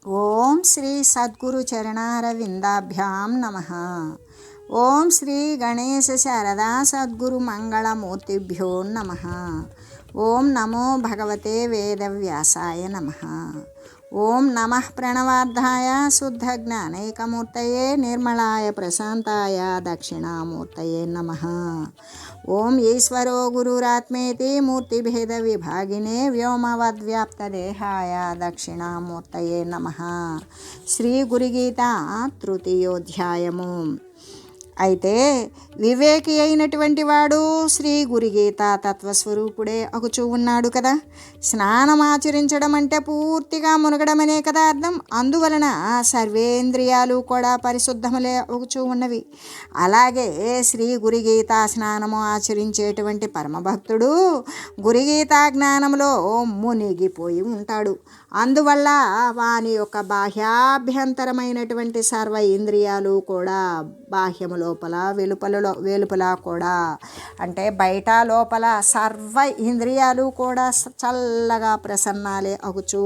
ఓం శ్రీ సద్గురు చరణారవిందాభ్యాం నమః. ఓం శ్రీ గణేశ శారదా సద్గురు మంగళమూర్తిభ్యో నమః. ఓం నమో భగవతే వేదవ్యాసాయ నమః. ఓం నమః ప్రణవార్థాయ శుద్ధ జ్ఞానైకమూర్తయే నిర్మలాయ ప్రశాంతాయ దక్షిణామూర్తయే నమః. ఓం ఈశ్వరో గురురాత్మేతి మూర్తిభేద విభాగినే వ్యోమవద్వ్యాప్తదేహాయ దక్షిణామూర్తయే నమః. శ్రీ గురుగీత తృతీయోధ్యాయము. అయితే వివేకి అయినటువంటి వాడు శ్రీ గురుగీత తత్వస్వరూపుడే అగుచూ ఉన్నాడు కదా. స్నానం ఆచరించడం అంటే పూర్తిగా మునగడమనే కదా అర్థం. అందువలన సర్వేంద్రియాలు కూడా పరిశుద్ధములే అగుచూ ఉన్నవి. అలాగే శ్రీ గురుగీత స్నానము ఆచరించేటువంటి పరమభక్తుడు గురుగీతా జ్ఞానంలో మునిగిపోయి ఉంటాడు. అందువల్ల వాని యొక్క బాహ్యాభ్యంతరమైనటువంటి సర్వ ఇంద్రియాలు కూడా బాహ్యము లోపల వెలుపల కూడా అంటే బయట లోపల సర్వ ఇంద్రియాలు కూడా చల్లగా ప్రసన్నాలే అగుచూ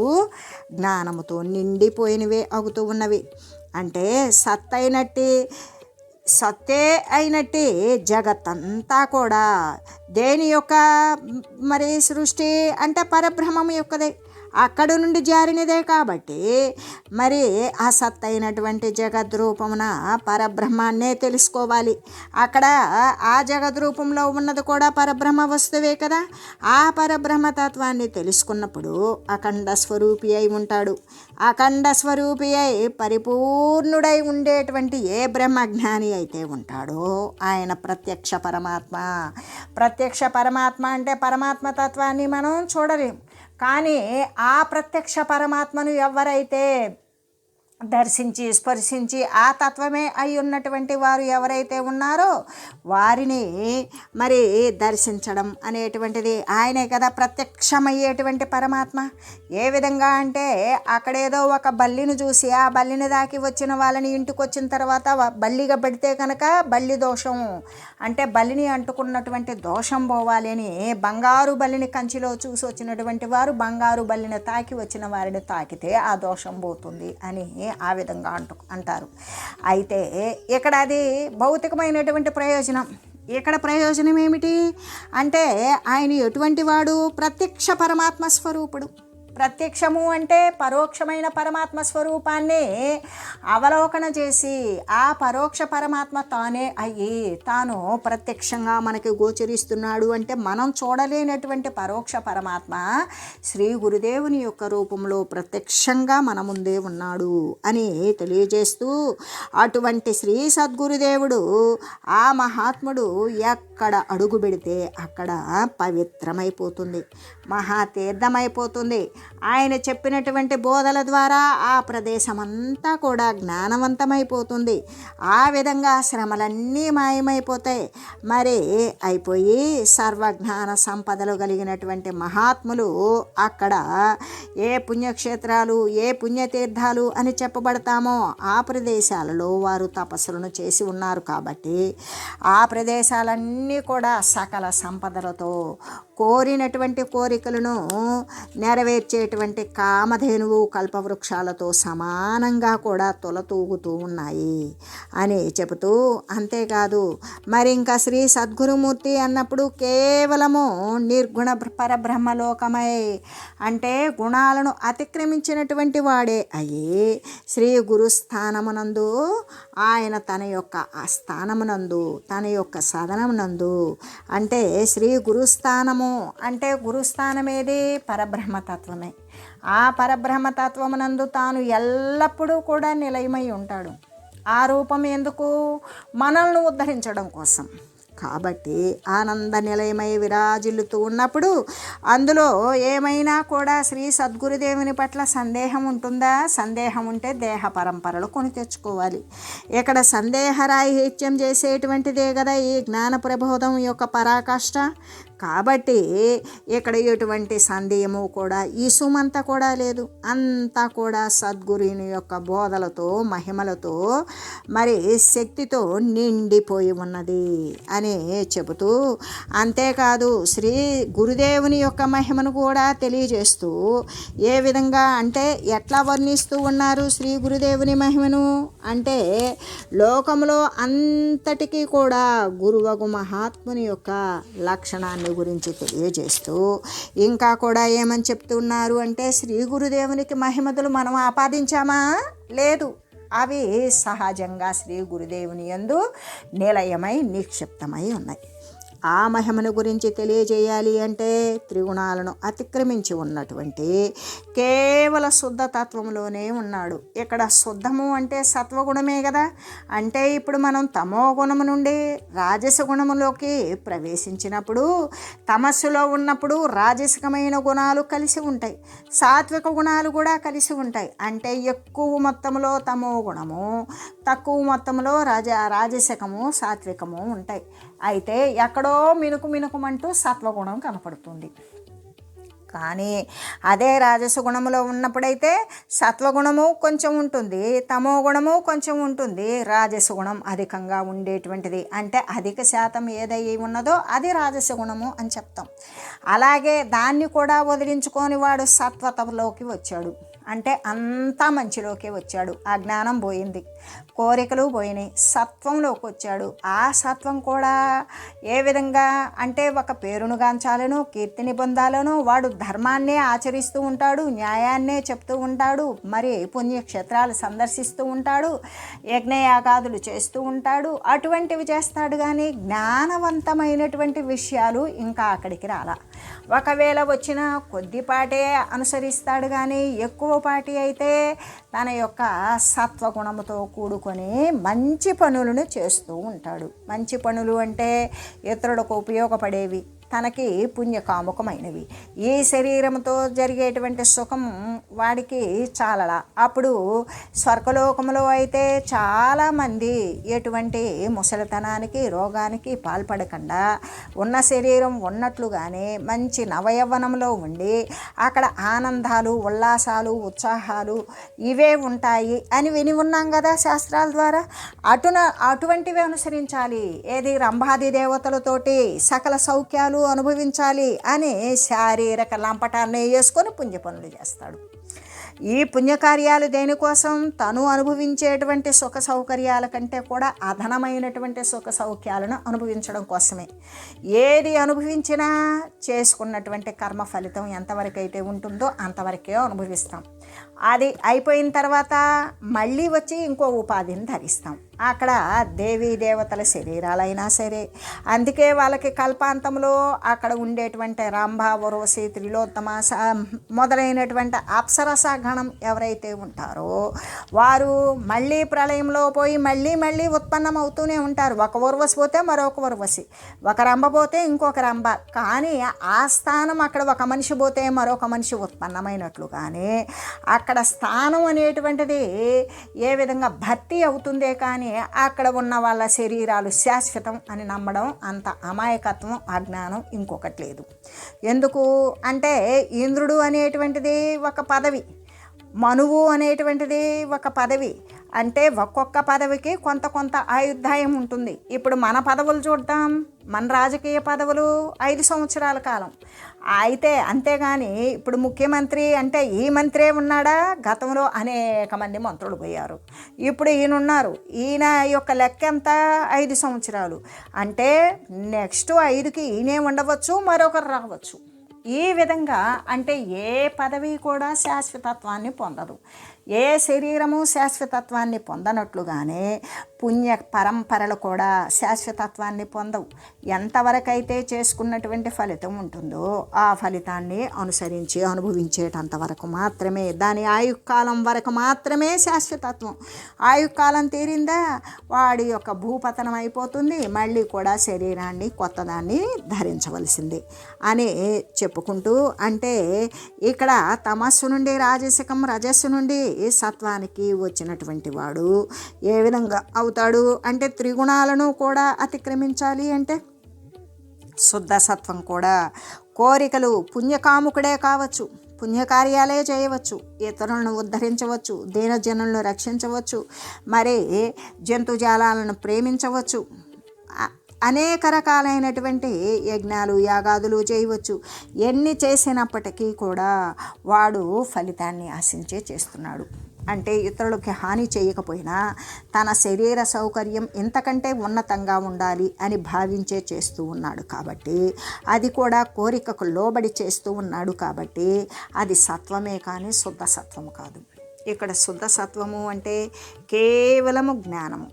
జ్ఞానముతో నిండిపోయినవే అగుతూ ఉన్నవి. అంటే సత్తే అయినట్టే జగత్తంతా కూడా దేని యొక్క మరి సృష్టి అంటే పరబ్రహ్మము యొక్కదే, అక్కడ నుండి జారినదే. కాబట్టి మరి ఆ సత్తైనటువంటి జగద్రూపమున పరబ్రహ్మాన్నే తెలుసుకోవాలి. అక్కడ ఆ జగద్రూపంలో ఉన్నది కూడా పరబ్రహ్మ వస్తువే కదా. ఆ పరబ్రహ్మతత్వాన్ని తెలుసుకున్నప్పుడు అఖండ స్వరూపి అయి ఉంటాడు. అఖండ స్వరూపి అయి పరిపూర్ణుడై ఉండేటువంటి ఏ బ్రహ్మజ్ఞాని అయితే ఉంటాడో ఆయన ప్రత్యక్ష పరమాత్మ. ప్రత్యక్ష పరమాత్మ అంటే పరమాత్మ తత్వాన్ని మనం చూడలేం, కానీ ఆ ప్రత్యక్ష పరమాత్మను ఎవరైతే దర్శించి స్పర్శించి ఆ తత్వమే అయి ఉన్నటువంటి వారు ఎవరైతే ఉన్నారో వారిని మరి దర్శించడం అనేటువంటిది ఆయనే కదా ప్రత్యక్షమయ్యేటువంటి పరమాత్మ. ఏ విధంగా అంటే అక్కడేదో ఒక బల్లిని చూసి ఆ బల్లిని దాకి వచ్చిన వాళ్ళని ఇంటికి వచ్చిన తర్వాత బల్లిగా పెడితే కనుక బల్లి దోషం అంటే బల్లిని అంటుకున్నటువంటి దోషం పోవాలి అని బంగారు బల్లిని కంచిలో చూసి వచ్చినటువంటి వారు బంగారు బల్లిని తాకి వచ్చిన వారిని తాకితే ఆ దోషం పోతుంది అని ఆ విధంగా అంటారు. అయితే ఇక్కడ అది భౌతికమైనటువంటి ప్రయోజనం. ఇక్కడ ప్రయోజనం ఏమిటి అంటే ఆయన ఎటువంటి వాడు? ప్రత్యక్ష పరమాత్మ స్వరూపుడు. ప్రత్యక్షము అంటే పరోక్షమైన పరమాత్మ స్వరూపాన్ని అవలోకన చేసి ఆ పరోక్ష పరమాత్మ తానే అయ్యి తాను ప్రత్యక్షంగా మనకి గోచరిస్తున్నాడు. అంటే మనం చూడలేనటువంటి పరోక్ష పరమాత్మ శ్రీ గురుదేవుని యొక్క రూపంలో ప్రత్యక్షంగా మన ముందే ఉన్నాడు అని తెలియజేస్తూ అటువంటి శ్రీ సద్గురుదేవుడు ఆ మహాత్ముడు ఎక్కడ అడుగు పెడితే అక్కడ పవిత్రమైపోతుంది, మహాతీర్థమైపోతుంది. ఆయన చెప్పినటువంటి బోధల ద్వారా ఆ ప్రదేశమంతా కూడా జ్ఞానవంతమైపోతుంది. ఆ విధంగా శ్రమలన్నీ మాయమైపోతాయి. మరి అయిపోయి సర్వజ్ఞాన సంపదలు కలిగినటువంటి మహాత్ములు అక్కడ ఏ పుణ్యక్షేత్రాలు ఏ పుణ్యతీర్థాలు అని చెప్పబడతామో ఆ ప్రదేశాలలో వారు తపస్సులను చేసి ఉన్నారు. కాబట్టి ఆ ప్రదేశాలన్నీ కూడా సకల సంపదలతో కోరినటువంటి కోరికలను నెరవేర్చేటువంటి కామధేనువు కల్పవృక్షాలతో సమానంగా కూడా తొలతూగుతూ ఉన్నాయి అని చెబుతూ, అంతేకాదు మరి ఇంకా శ్రీ సద్గురుమూర్తి అన్నప్పుడు కేవలము నిర్గుణ పరబ్రహ్మలోకమై అంటే గుణాలను అతిక్రమించినటువంటి వాడే అయ్యి శ్రీ గురుస్థానమునందు ఆయన తన యొక్క ఆ స్థానమునందు తన యొక్క సదనమునందు అంటే శ్రీ గురుస్థానము అంటే గురుస్థానమేది పరబ్రహ్మతత్వమే. ఆ పరబ్రహ్మతత్వమునందు తాను ఎల్లప్పుడూ కూడా నిలయమై ఉంటాడు. ఆ రూపం ఎందుకు? మనల్ని ఉద్ధరించడం కోసం. కాబట్టి ఆనంద నిలయమై విరాజిల్లుతూ ఉన్నప్పుడు అందులో ఏమైనా కూడా శ్రీ సద్గురుదేవుని పట్ల సందేహం ఉంటుందా? సందేహం ఉంటే దేహ పరంపరలు కొని తెచ్చుకోవాలి. ఇక్కడ సందేహరాహిత్యం చేసేటువంటిదే కదా ఈ జ్ఞాన ప్రబోధం యొక్క పరాకాష్ట. కాబట్టి ఇక్కడ ఎటువంటి సందేహము కూడా ఈ సుమంతా కూడా లేదు. అంతా కూడా సద్గురుని యొక్క బోధలతో మహిమలతో మరి శక్తితో నిండిపోయి ఉన్నది అని చెబుతూ, అంతేకాదు శ్రీ గురుదేవుని యొక్క మహిమను కూడా తెలియజేస్తూ ఏ విధంగా అంటే ఎట్లా వర్ణిస్తూ ఉన్నారు శ్రీ గురుదేవుని మహిమను అంటే, లోకంలో అంతటికీ కూడా గురువగు మహాత్ముని యొక్క లక్షణాన్ని గురించి తెలియజేస్తూ ఇంకా కూడా ఏమని చెప్తున్నారు అంటే, శ్రీ గురుదేవునికి మహిమతులు మనం ఆపాదించామా? లేదు. అవి సహజంగా శ్రీ గురుదేవుని యందు నిలయమై నిక్షిప్తమై ఉన్నాయి. ఆ మహిమను గురించి తెలియజేయాలి అంటే త్రిగుణాలను అతిక్రమించి ఉన్నటువంటి కేవల శుద్ధ తత్వంలోనే ఉన్నాడు. ఇక్కడ శుద్ధము అంటే సత్వగుణమే కదా. అంటే ఇప్పుడు మనం తమో గుణము నుండి రాజస గుణములోకి ప్రవేశించినప్పుడు, తమస్సులో ఉన్నప్పుడు రాజసికమైన గుణాలు కలిసి ఉంటాయి, సాత్విక గుణాలు కూడా కలిసి ఉంటాయి. అంటే ఎక్కువ మొత్తంలో తమో గుణము, తక్కువ మొత్తంలో రాజసికము సాత్వికము ఉంటాయి. అయితే ఎక్కడో మినుకుమంటూ సత్వగుణం కనపడుతుంది. కానీ అదే రాజస గుణములో ఉన్నప్పుడైతే సత్వగుణము కొంచెం ఉంటుంది, తమో గుణము కొంచెం ఉంటుంది, రాజస గుణం అధికంగా ఉండేటువంటిది. అంటే అధిక శాతం ఏదై ఉన్నదో అది రాజస గుణము అని చెప్తాం. అలాగే దాన్ని కూడా వదిలించుకొని వాడు సత్వతలోకి వచ్చాడు అంటే అంతా మంచిలోకి వచ్చాడు. అజ్ఞానం పోయింది, కోరికలు పోయినాయి, సత్వంలోకి వచ్చాడు. ఆ సత్వం కూడా ఏ విధంగా అంటే ఒక పేరును గాంచాలను, కీర్తిని పొందాలను వాడు ధర్మాన్నే ఆచరిస్తూ ఉంటాడు, న్యాయాన్నే చెప్తూ ఉంటాడు, మరి పుణ్యక్షేత్రాలు సందర్శిస్తూ ఉంటాడు, యజ్ఞయాగాదులు చేస్తూ ఉంటాడు. అటువంటివి చేస్తాడు. కానీ జ్ఞానవంతమైనటువంటి విషయాలు ఇంకా అక్కడికి రాలా. ఒకవేళ వచ్చిన కొద్దిపాటే అనుసరిస్తాడు. కానీ ఎక్కువ పాటి అయితే తన యొక్క సత్వగుణముతో కూడుకొని మంచి పనులను చేస్తూ ఉంటాడు. మంచి పనులు అంటే ఇతరులకు ఉపయోగపడేవి, తనకి పుణ్యకాముకమైనవి. ఈ శరీరంతో జరిగేటువంటి సుఖం వాడికి చాలలా. అప్పుడు స్వర్గలోకంలో అయితే చాలామంది ఎటువంటి ముసలితనానికి రోగానికి పాల్పడకుండా ఉన్న శరీరం ఉన్నట్లుగానే మంచి నవయవ్వనంలో ఉండి అక్కడ ఆనందాలు, ఉల్లాసాలు, ఉత్సాహాలు ఇవే ఉంటాయి అని విని ఉన్నాం కదా శాస్త్రాల ద్వారా. అటువంటివి అనుసరించాలి. ఏది రంభాది దేవతలతోటి సకల సౌఖ్యాలు అనుభవించాలి అని శారీరక లంపటాన్ని వేసుకొని పుణ్య పనులు చేస్తాడు. ఈ పుణ్యకార్యాలు దేనికోసం? తను అనుభవించేటువంటి సుఖ సౌకర్యాల కంటే కూడా అధనమైనటువంటి సుఖ సౌఖ్యాలను అనుభవించడం కోసమే. ఏది అనుభవించినా చేసుకున్నటువంటి కర్మ ఫలితం ఎంతవరకు అయితే ఉంటుందో అంతవరకే అనుభవిస్తాం. అది అయిపోయిన తర్వాత మళ్ళీ వచ్చి ఇంకో ఉపాధిని ధరిస్తాం. అక్కడ దేవీ దేవతల శరీరాలైనా సరే. అందుకే వాళ్ళకి కల్పాంతంలో అక్కడ ఉండేటువంటి రంభ, ఉర్వశి, త్రిలోత్తమ మొదలైనటువంటి అప్సరస గణం ఎవరైతే ఉంటారో వారు మళ్ళీ ప్రళయంలో పోయి మళ్ళీ ఉత్పన్నం అవుతూనే ఉంటారు. ఒక ఉర్వశి పోతే మరొక ఉర్వశి, ఒక రంభ పోతే ఇంకొక రంభ. కానీ ఆ స్థానం అక్కడ ఒక మనిషి పోతే మరొక మనిషి ఉత్పన్నమైనట్లుగానే అక్కడ స్థానం అనేటువంటిది ఏ విధంగా భర్తీ అవుతుందే కానీ అక్కడ ఉన్న వాళ్ళ శరీరాలు శాశ్వతం అని నమ్మడం అంత అమాయకత్వం, అజ్ఞానం ఇంకొకటి లేదు. ఎందుకు అంటే ఇంద్రుడు అనేటువంటిది ఒక పదవి, మనువు అనేటువంటిది ఒక పదవి. అంటే ఒక్కొక్క పదవికి కొంత ఆయుర్దాయం ఉంటుంది. ఇప్పుడు మన పదవులు చూద్దాం. మన రాజకీయ పదవులు 5 సంవత్సరాల కాలం అయితే, అంతేగాని ఇప్పుడు ముఖ్యమంత్రి అంటే ఈ మంత్రే ఉన్నాడా? గతంలో అనేక మంది మంత్రులు పోయారు. ఇప్పుడు ఈయన ఉన్నారు. ఈయన యొక్క లెక్క ఎంత? 5 సంవత్సరాలు. అంటే నెక్స్ట్ 5కి ఈయనే ఉండవచ్చు, మరొకరు రావచ్చు. ఈ విధంగా అంటే ఏ పదవి కూడా శాశ్వతత్వాన్ని పొందదు, ఏ శరీరము శాశ్వతత్వాన్ని పొందనట్లుగానే పుణ్య పరంపరలు కూడా శాశ్వతత్వాన్ని పొందవు. ఎంతవరకైతే చేసుకున్నటువంటి ఫలితం ఉంటుందో ఆ ఫలితాన్ని అనుసరించి అనుభవించేటంత వరకు మాత్రమే, దాని ఆయుకాలం వరకు మాత్రమే శాశ్వతత్వం. ఆయుకాలం తీరిందా వాడి యొక్క భూపతనం అయిపోతుంది. మళ్ళీ కూడా శరీరాన్ని కొత్తదాన్ని ధరించవలసింది అని చెప్పుకుంటూ, అంటే ఇక్కడ తమస్సు నుండి రాజసికం, రజస్సు నుండి సత్వానికి వచ్చినటువంటి వాడు ఏ విధంగా అవుతాడు అంటే త్రిగుణాలను కూడా అతిక్రమించాలి. అంటే శుద్ధ సత్వం కూడా కోరికలు పుణ్యకాముకుడే కావచ్చు, పుణ్యకార్యాలే చేయవచ్చు, ఇతరులను ఉద్ధరించవచ్చు, దీనజనులను రక్షించవచ్చు, మరి జంతుజాలాలను ప్రేమించవచ్చు, అనేక రకాలైనటువంటి యజ్ఞాలు యాగాదులు చేయవచ్చు. ఎన్ని చేసినప్పటికీ కూడా వాడు ఫలితాన్ని ఆశించే చేస్తున్నాడు. అంటే ఇతరులకి హాని చేయకపోయినా తన శరీర సౌకర్యం ఇంతకంటే ఉన్నతంగా ఉండాలి అని భావించే చేస్తూ ఉన్నాడు. కాబట్టి అది కూడా కోరికకు లోబడి చేస్తూ ఉన్నాడు. కాబట్టి అది సత్వమే కానీ శుద్ధ సత్వము కాదు. ఇక్కడ శుద్ధ సత్వము అంటే కేవలము జ్ఞానము.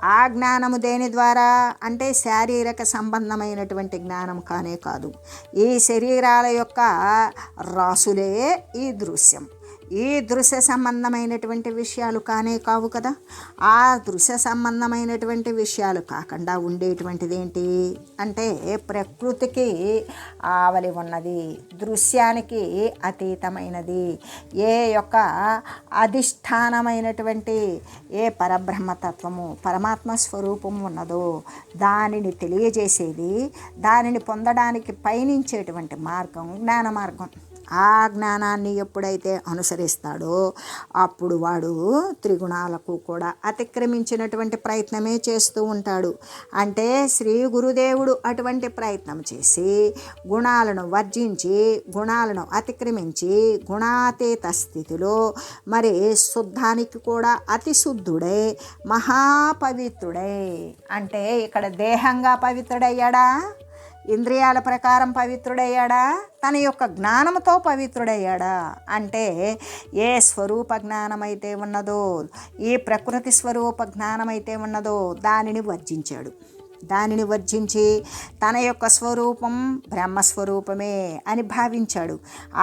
ఆ జ్ఞానము దేని ద్వారా అంటే శారీరక సంబంధమైనటువంటి జ్ఞానం కానే కాదు. ఈ శరీరాల యొక్క రాసులే ఈ దృశ్యం. ఈ దృశ్య సంబంధమైనటువంటి విషయాలు కానే కావు కదా. ఆ దృశ్య సంబంధమైనటువంటి విషయాలు కాకుండా ఉండేటువంటిది ఏంటి అంటే ప్రకృతికి ఆవలి ఉన్నది, దృశ్యానికి అతీతమైనది, ఏ యొక్క అధిష్టానమైనటువంటి ఏ పరబ్రహ్మతత్వము పరమాత్మ స్వరూపము ఉన్నదో దానిని తెలియజేసేది, దానిని పొందడానికి పయనించేటువంటి మార్గం జ్ఞాన మార్గం. ఆ జ్ఞానాన్ని ఎప్పుడైతే అనుసరిస్తాడో అప్పుడు వాడు త్రిగుణాలకు కూడా అతిక్రమించినటువంటి ప్రయత్నమే చేస్తూ ఉంటాడు. అంటే శ్రీ గురుదేవుడు అటువంటి ప్రయత్నం చేసి గుణాలను వర్జించి గుణాలను అతిక్రమించి గుణాతీత స్థితిలో మరి శుద్ధానికి కూడా అతి శుద్ధుడై మహాపవిత్రుడై, అంటే ఇక్కడ దేహంగా పవిత్రుడయ్యాడా, ఇంద్రియాల ప్రకారం పవిత్రుడయ్యాడా, తన యొక్క జ్ఞానంతో పవిత్రుడయ్యాడా అంటే ఏ స్వరూప జ్ఞానమైతే ఉన్నదో, ఈ ప్రకృతి స్వరూప జ్ఞానమైతే ఉన్నదో దానిని వర్జించాడు. దానిని వర్జించి తన యొక్క స్వరూపం బ్రహ్మస్వరూపమే అని భావించాడు.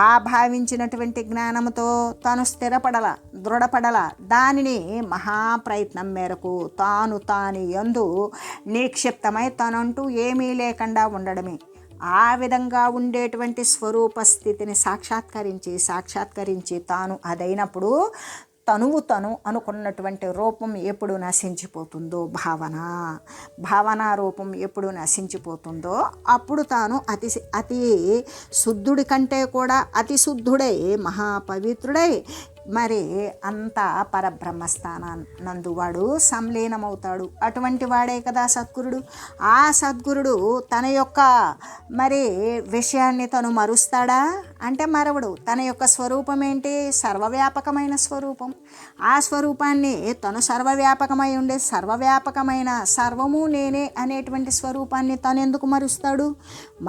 ఆ భావించినటువంటి జ్ఞానంతో తాను స్థిరపడల, దృఢపడల. దానిని మహాప్రయత్నం మేరకు తాను యందు నిక్షిప్తమై తనంటూ ఏమీ లేకుండా ఉండడమే. ఆ విధంగా ఉండేటువంటి స్వరూప స్థితిని సాక్షాత్కరించి తాను అదైనప్పుడు తను అనుకున్నటువంటి రూపం ఎప్పుడు నశించిపోతుందో, భావన రూపం ఎప్పుడు నశించిపోతుందో అప్పుడు తాను అతి శుద్ధుడి కంటే కూడా అతి శుద్ధుడై మహాపవిత్రుడై మరి అంత పరబ్రహ్మస్థానందు వాడు సంలీనమవుతాడు. అటువంటి వాడే కదా సద్గురుడు. ఆ సద్గురుడు తన యొక్క మరి విషయాన్ని తను మరుస్తాడా అంటే మరవడు. తన యొక్క స్వరూపం ఏంటి? సర్వవ్యాపకమైన స్వరూపం. ఆ స్వరూపాన్ని తను సర్వవ్యాపకమై ఉండే సర్వవ్యాపకమైన సర్వము నేనే అనేటువంటి స్వరూపాన్ని తను ఎందుకు మరుస్తాడు?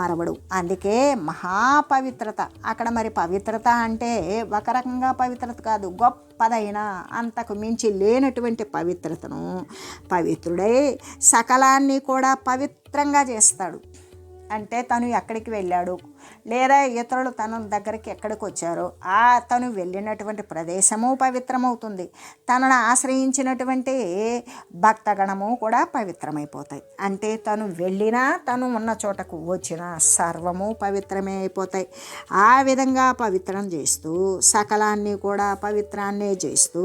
మరవడు. అందుకే మహాపవిత్రత అక్కడ. మరి పవిత్రత అంటే ఒక రకంగా పవిత్రత కాదు, గొప్పదైన అంతకు మించి లేనటువంటి పవిత్రతను పవిత్రుడై సకలాన్ని కూడా పవిత్రంగా చేస్తాడు. అంటే తను ఎక్కడికి వెళ్ళాడు లేదా ఇతరులు తన దగ్గరికి ఎక్కడికి వచ్చారో ఆ తను వెళ్ళినటువంటి ప్రదేశము పవిత్రమవుతుంది. తనను ఆశ్రయించినటువంటి భక్తగణము కూడా పవిత్రమైపోతాయి. అంటే తను వెళ్ళినా తను ఉన్న చోటకు వచ్చినా సర్వము పవిత్రమే అయిపోతాయి. ఆ విధంగా పవిత్రం చేస్తూ సకలాన్ని కూడా పవిత్రాన్నే చేస్తూ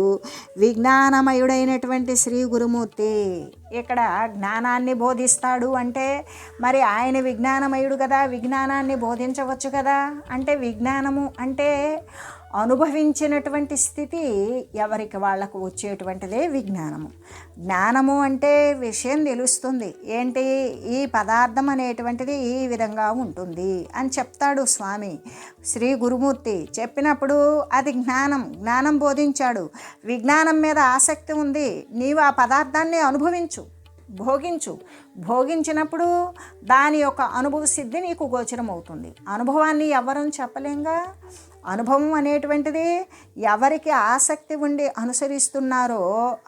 విజ్ఞానమయుడైనటువంటి శ్రీ గురుమూర్తి ఇక్కడ జ్ఞానాన్ని బోధిస్తాడు. అంటే మరి ఆయన విజ్ఞానమయుడు కదా, విజ్ఞానాన్ని బోధించవచ్చు కదా. అంటే విజ్ఞానము అంటే అనుభవించినటువంటి స్థితి ఎవరికి వాళ్ళకు వచ్చేటువంటిదే విజ్ఞానము. జ్ఞానము అంటే విషయం తెలుస్తుంది. ఏంటి? ఈ పదార్థం అనేటువంటిది ఈ విధంగా ఉంటుంది అని చెప్తాడు స్వామి శ్రీ గురుమూర్తి. చెప్పినప్పుడు అది జ్ఞానం బోధించాడు. విజ్ఞానం మీద ఆసక్తి ఉంది, నీవు ఆ పదార్థాన్ని భోగించినప్పుడు దాని యొక్క అనుభవ సిద్ధి నీకు గోచరం అవుతుంది. అనుభవాన్ని ఎవరూ చెప్పలేంగా. అనుభవం అనేటువంటిది ఎవరికి ఆసక్తి ఉండి అనుసరిస్తున్నారో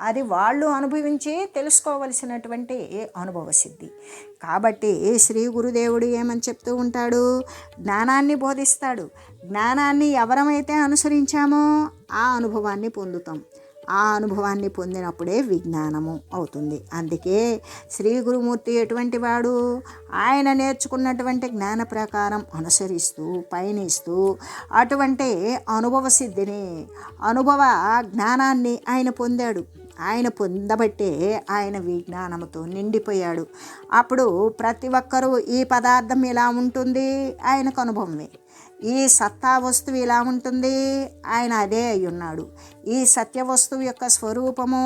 అది వాళ్ళు అనుభవించి తెలుసుకోవలసినటువంటి అనుభవ సిద్ధి. కాబట్టి శ్రీ గురుదేవుడు ఏమని చెప్తూ ఉంటాడు? జ్ఞానాన్ని బోధిస్తాడు. జ్ఞానాన్ని ఎవరమైతే అనుసరించామో ఆ అనుభవాన్ని పొందుతాం. ఆ అనుభవాన్ని పొందినప్పుడే విజ్ఞానము అవుతుంది. అందుకే శ్రీ గురుమూర్తి ఎటువంటి వాడు? ఆయన నేర్చుకున్నటువంటి జ్ఞాన ప్రకారం అనుసరిస్తూ పయనిస్తూ అటువంటి అనుభవ సిద్ధిని అనుభవ జ్ఞానాన్ని ఆయన పొందాడు. ఆయన పొందబట్టే ఆయన విజ్ఞానంతో నిండిపోయాడు. అప్పుడు ప్రతి ఒక్కరూ ఈ పదార్థం ఇలా ఉంటుంది ఆయనకు అనుభవమే, ఈ సత్తా వస్తువు ఇలా ఉంటుంది ఆయన అదే అయి ఉన్నాడు, ఈ సత్య వస్తువు యొక్క స్వరూపము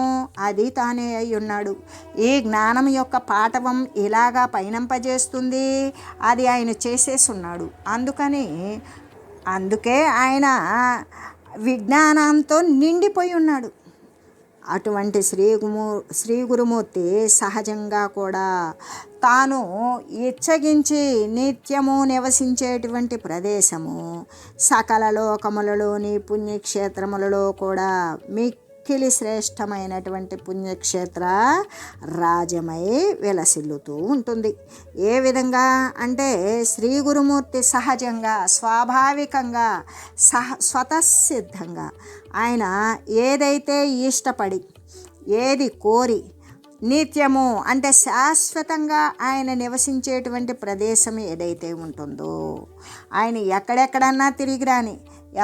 అది తానే అయి ఉన్నాడు, ఈ జ్ఞానం యొక్క పాఠవం ఇలాగా పయనింపజేస్తుంది అది ఆయన చేసేసి ఉన్నాడు. అందుకే ఆయన విజ్ఞానంతో నిండిపోయి ఉన్నాడు. అటువంటి శ్రీ గురుమూర్తి సహజంగా కూడా తాను ఇచ్చగించి నిత్యము నివసించేటువంటి ప్రదేశము సకల లోకములలోని పుణ్యక్షేత్రములలో కూడా మిక్కిలి శ్రేష్టమైనటువంటి పుణ్యక్షేత్ర రాజమై విలసిల్లుతూ ఉంటుంది. ఏ విధంగా అంటే శ్రీ గురుమూర్తి సహజంగా స్వాభావికంగా స్వతసిద్ధంగా ఆయన ఏదైతే ఇష్టపడి ఏది కోరి నిత్యము అంటే శాశ్వతంగా ఆయన నివసించేటువంటి ప్రదేశం ఏదైతే ఉంటుందో ఆయన ఎక్కడెక్కడన్నా తిరిగి రాని,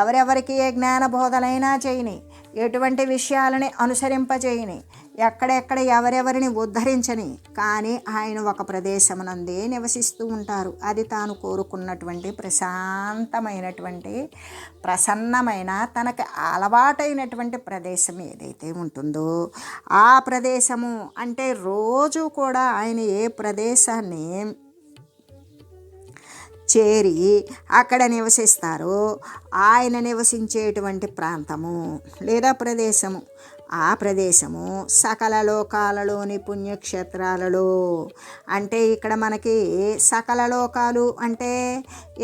ఎవరెవరికి ఏ జ్ఞాన బోధనైనా చేయని, ఎటువంటి విషయాలని అనుసరింపజేయని, ఎక్కడెక్కడ ఎవరెవరిని ఉద్ధరించని, కానీ ఆయన ఒక ప్రదేశమునందే నివసిస్తూ ఉంటారు. అది తాను కోరుకున్నటువంటి ప్రశాంతమైనటువంటి ప్రసన్నమైన తనకు అలవాటైనటువంటి ప్రదేశం ఏదైతే ఉంటుందో ఆ ప్రదేశము అంటే రోజు కూడా ఆయన ఏ ప్రదేశాన్ని చేరి అక్కడ నివసిస్తారో ఆయన నివసించేటువంటి ప్రాంతము లేదా ప్రదేశము, ఆ ప్రదేశము సకల లోకాలలోని పుణ్యక్షేత్రాలలో అంటే ఇక్కడ మనకి సకల లోకాలు అంటే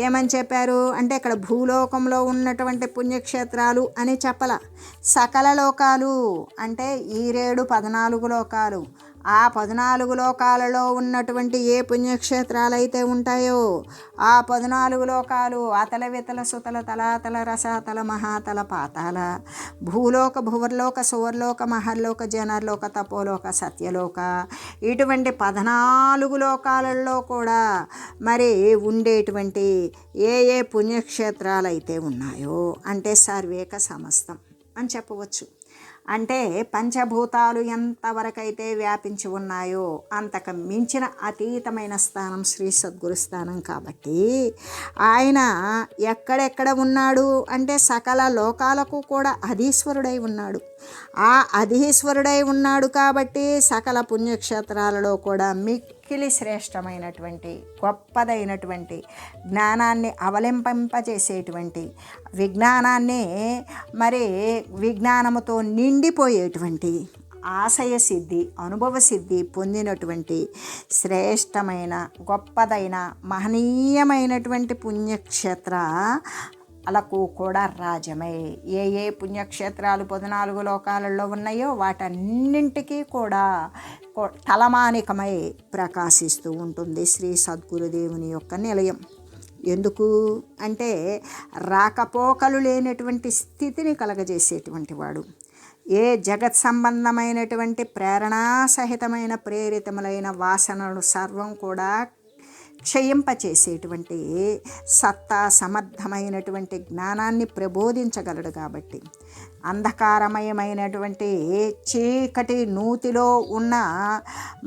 ఏమని చెప్పారు అంటే ఇక్కడ భూలోకంలో ఉన్నటువంటి పుణ్యక్షేత్రాలు అని చెప్పల. సకల లోకాలు అంటే ఈ 14 లోకాలు, ఆ 14 లోకాలలో ఉన్నటువంటి ఏ పుణ్యక్షేత్రాలు అయితే ఉంటాయో ఆ 14 లోకాలు అతల వితల సుతల తలాతల రసాతల మహాతల పాతాల భూలోక భువర్లోక సువర్లోక మహర్లోక జనర్లోక తపోలోక సత్యలోక ఇటువంటి 14 లోకాలలో కూడా మరి ఉండేటువంటి ఏ పుణ్యక్షేత్రాలు అయితే ఉన్నాయో అంటే సర్వేక సమస్తం అని చెప్పవచ్చు. అంటే పంచభూతాలు ఎంతవరకైతే వ్యాపించి ఉన్నాయో అంతకు మించిన అతీతమైన స్థానం శ్రీ సద్గురు స్థానం. కాబట్టి ఆయన ఎక్కడెక్కడ ఉన్నాడు అంటే సకల లోకాలకు కూడా అధీశ్వరుడై ఉన్నాడు. ఆ అధీశ్వరుడై ఉన్నాడు కాబట్టి సకల పుణ్యక్షేత్రాలలో కూడా మిక్కిలి శ్రేష్టమైనటువంటి గొప్పదైనటువంటి జ్ఞానాన్ని అవలంబింపజేసేటువంటి విజ్ఞానాన్ని మరి విజ్ఞానముతో నిండిపోయేటువంటి ఆశయ సిద్ధి అనుభవ సిద్ధి పొందినటువంటి శ్రేష్టమైన గొప్పదైన మహనీయమైనటువంటి పుణ్యక్షేత్ర అలకు కూడా రాజమై ఏ పుణ్యక్షేత్రాలు 14 లోకాలలో ఉన్నాయో వాటన్నింటికీ కూడా తలమానికమై ప్రకాశిస్తూ ఉంటుంది శ్రీ సద్గురుదేవుని యొక్క నిలయం. ఎందుకు అంటే రాకపోకలు లేనటువంటి స్థితిని కలగజేసేటువంటి వాడు, ఏ జగత్ సంబంధమైనటువంటి ప్రేరణాసహితమైన ప్రేరితములైన వాసనలు సర్వం కూడా క్షయింపచేసేటువంటి సత్తా సమర్థమైనటువంటి జ్ఞానాన్ని ప్రబోధించగలడు. కాబట్టి అంధకారమయమైనటువంటి చీకటి నూతిలో ఉన్న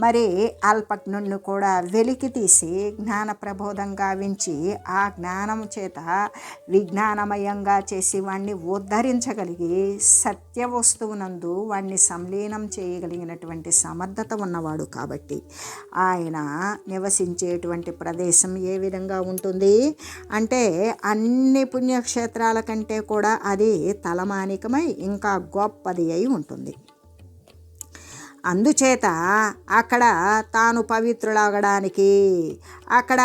మరి అల్పజ్ఞుణ్ణి కూడా వెలికి తీసి జ్ఞాన ప్రబోధం గావించి ఆ జ్ఞానం చేత విజ్ఞానమయంగా చేసి వాణ్ణి ఉద్ధరించగలిగి సత్య వస్తువునందు వాణ్ణి సంలీనం చేయగలిగినటువంటి సమర్థత ఉన్నవాడు. కాబట్టి ఆయన నివసించేటువంటి ప్రదేశం ఏ విధంగా ఉంటుంది అంటే అన్ని పుణ్యక్షేత్రాల కంటే కూడా అది తలమానికమై ఇంకా గొప్పది అయి ఉంటుంది. అందుచేత అక్కడ తాను పవిత్రులవడానికి అక్కడ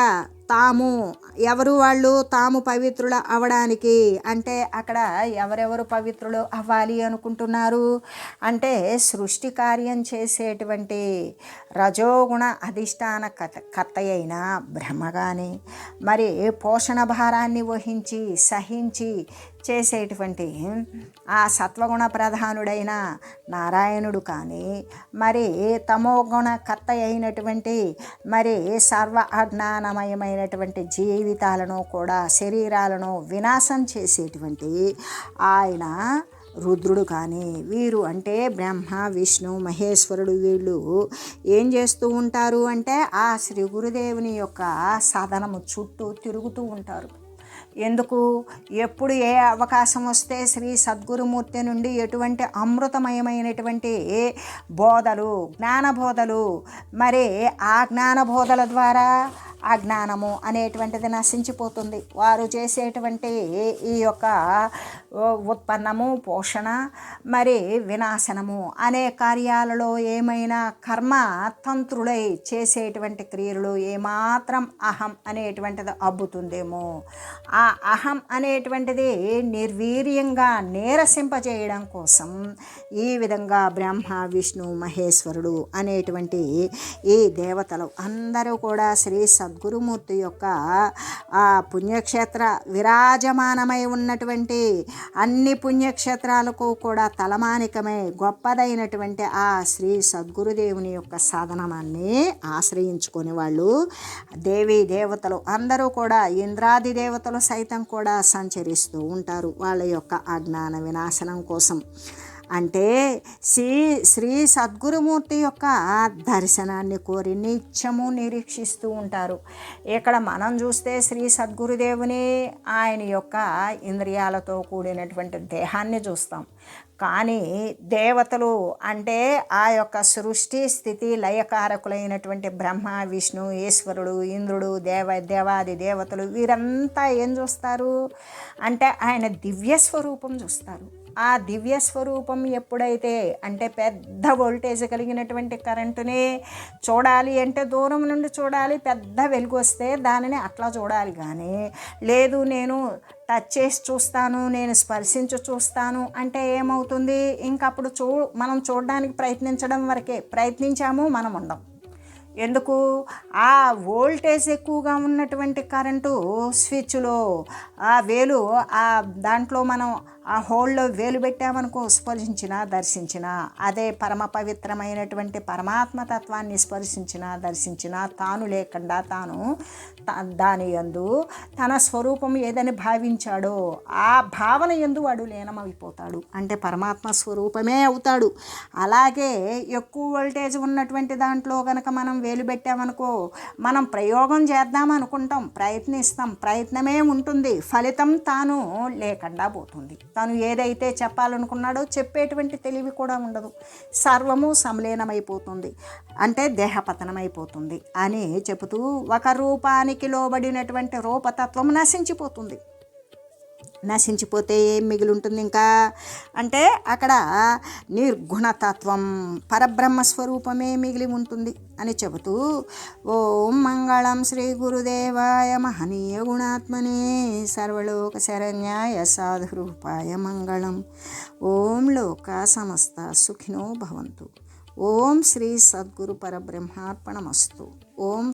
తాము పవిత్రులు అవడానికి అంటే అక్కడ ఎవరెవరు పవిత్రులు అవ్వాలి అనుకుంటున్నారు అంటే సృష్టి కార్యం చేసేటువంటి రజోగుణ అధిష్టాన కర్త అయిన బ్రహ్మ కానీ మరి పోషణ భారాన్ని వహించి సహించి చేసేటువంటి ఆ సత్వగుణ ప్రధానుడైన నారాయణుడు కానీ మరి తమోగుణ కర్త అయినటువంటి మరి సర్వ అజ్ఞానమయమైనటువంటి జీవితాలను కూడా శరీరాలను వినాశం చేసేటువంటి ఆయన రుద్రుడు కానీ వీరు అంటే బ్రహ్మ విష్ణు మహేశ్వరుడు వీళ్ళు ఏం చేస్తూ ఉంటారు అంటే ఆ శ్రీ గురుదేవుని యొక్క సాధనము చుట్టూ తిరుగుతూ ఉంటారు. ఎందుకు? ఎప్పుడు ఏ అవకాశం వస్తే శ్రీ సద్గురుమూర్తి నుండి ఎటువంటి అమృతమయమైనటువంటి బోధలు, జ్ఞానబోధలు, మరి ఆ జ్ఞానబోధల ద్వారా ఆ జ్ఞానము అనేటువంటిది నశించిపోతుంది. వారు చేసేటువంటి ఈ యొక్క ఉత్పన్నము, పోషణ, మరి వినాశనము అనే కార్యాలలో ఏమైనా కర్మ తంత్రులై చేసేటువంటి క్రియలు ఏమాత్రం అహం అనేటువంటిది అబ్బుతుందేమో, ఆ అహం అనేటువంటిది నిర్వీర్యంగా నీరసింపజేయడం కోసం ఈ విధంగా బ్రహ్మ విష్ణు మహేశ్వరుడు అనేటువంటి ఈ దేవతలు అందరూ కూడా శ్రీ సద్గురుమూర్తి యొక్క ఆ పుణ్యక్షేత్ర విరాజమానమై ఉన్నటువంటి అన్ని పుణ్యక్షేత్రాలకు కూడా తలమానికమై గొప్పదైనటువంటి ఆ శ్రీ సద్గురుదేవుని యొక్క సాధనాన్ని ఆశ్రయించుకొని వాళ్ళు దేవీ దేవతలు అందరూ కూడా ఇంద్రాది దేవతలు సైతం కూడా సంచరిస్తూ ఉంటారు వాళ్ళ యొక్క అజ్ఞాన వినాశనం కోసం. అంటే శ్రీ సద్గురుమూర్తి యొక్క దర్శనాన్ని కోరి నిత్యము నిరీక్షిస్తూ ఉంటారు. ఇక్కడ మనం చూస్తే శ్రీ సద్గురుదేవుని ఆయన యొక్క ఇంద్రియాలతో కూడినటువంటి దేహాన్ని చూస్తాం. కానీ దేవతలు అంటే ఆ యొక్క సృష్టి స్థితి లయకారకులైనటువంటి బ్రహ్మ విష్ణు ఈశ్వరుడు ఇంద్రుడు దేవాది దేవతలు వీరంతా ఏం చూస్తారు అంటే ఆయన దివ్య స్వరూపం చూస్తారు. ఆ దివ్య స్వరూపం ఎప్పుడైతే అంటే పెద్ద వోల్టేజ్ కలిగినటువంటి కరెంటుని చూడాలి అంటే దూరం నుండి చూడాలి, పెద్ద వెలుగు వస్తే దానిని అట్లా చూడాలి. కానీ లేదు నేను టచ్ చేసి చూస్తాను, నేను స్పర్శించి చూస్తాను అంటే ఏమవుతుంది? ఇంకప్పుడు మనం చూడడానికి ప్రయత్నించడం వరకే, ప్రయత్నించాము మనం ఉండం. ఎందుకు? ఆ వోల్టేజ్ ఎక్కువగా ఉన్నటువంటి కరెంటు స్విచ్లో ఆ వేలు ఆ దాంట్లో మనం ఆ హోల్లో వేలు పెట్టామనుకో స్పర్శించినా దర్శించినా అదే పరమ పవిత్రమైనటువంటి పరమాత్మ తత్వాన్ని స్పర్శించినా దర్శించినా తాను లేకుండా తాను దాని యందు తన స్వరూపం ఏదని భావించాడో ఆ భావన యందు వాడు లీనమైపోతాడు. అంటే పరమాత్మ స్వరూపమే అవుతాడు. అలాగే ఎక్కువ వోల్టేజ్ ఉన్నటువంటి దాంట్లో కనుక మనం వేలు పెట్టామనుకో మనం ప్రయోగం చేద్దాం అనుకుంటాం, ప్రయత్నిస్తాం, ప్రయత్నమే ఉంటుంది, ఫలితం తాను లేకుండా పోతుంది. తను ఏదైతే చెప్పాలనుకున్నాడో చెప్పేటువంటి తెలివి కూడా ఉండదు, సర్వము సంలీనమైపోతుంది, అంటే దేహపతనమైపోతుంది అని చెబుతూ ఒక రూపానికి లోబడినటువంటి రూపతత్వం నశించిపోతుంది. నశించిపోతే ఏం మిగిలి ఉంటుంది ఇంకా అంటే అక్కడ నిర్గుణతత్వం పరబ్రహ్మస్వరూపమే మిగిలి ఉంటుంది అని చెబుతూ ఓం మంగళం శ్రీ గురుదేవాయ మహనీయ గుణాత్మనే సర్వలోక శరణ్యాయ సాధురూపాయ మంగళం. ఓం లోక సమస్త సుఖినో భవంతు. ఓం శ్రీ సద్గురు పరబ్రహ్మార్పణమస్తు. ఓం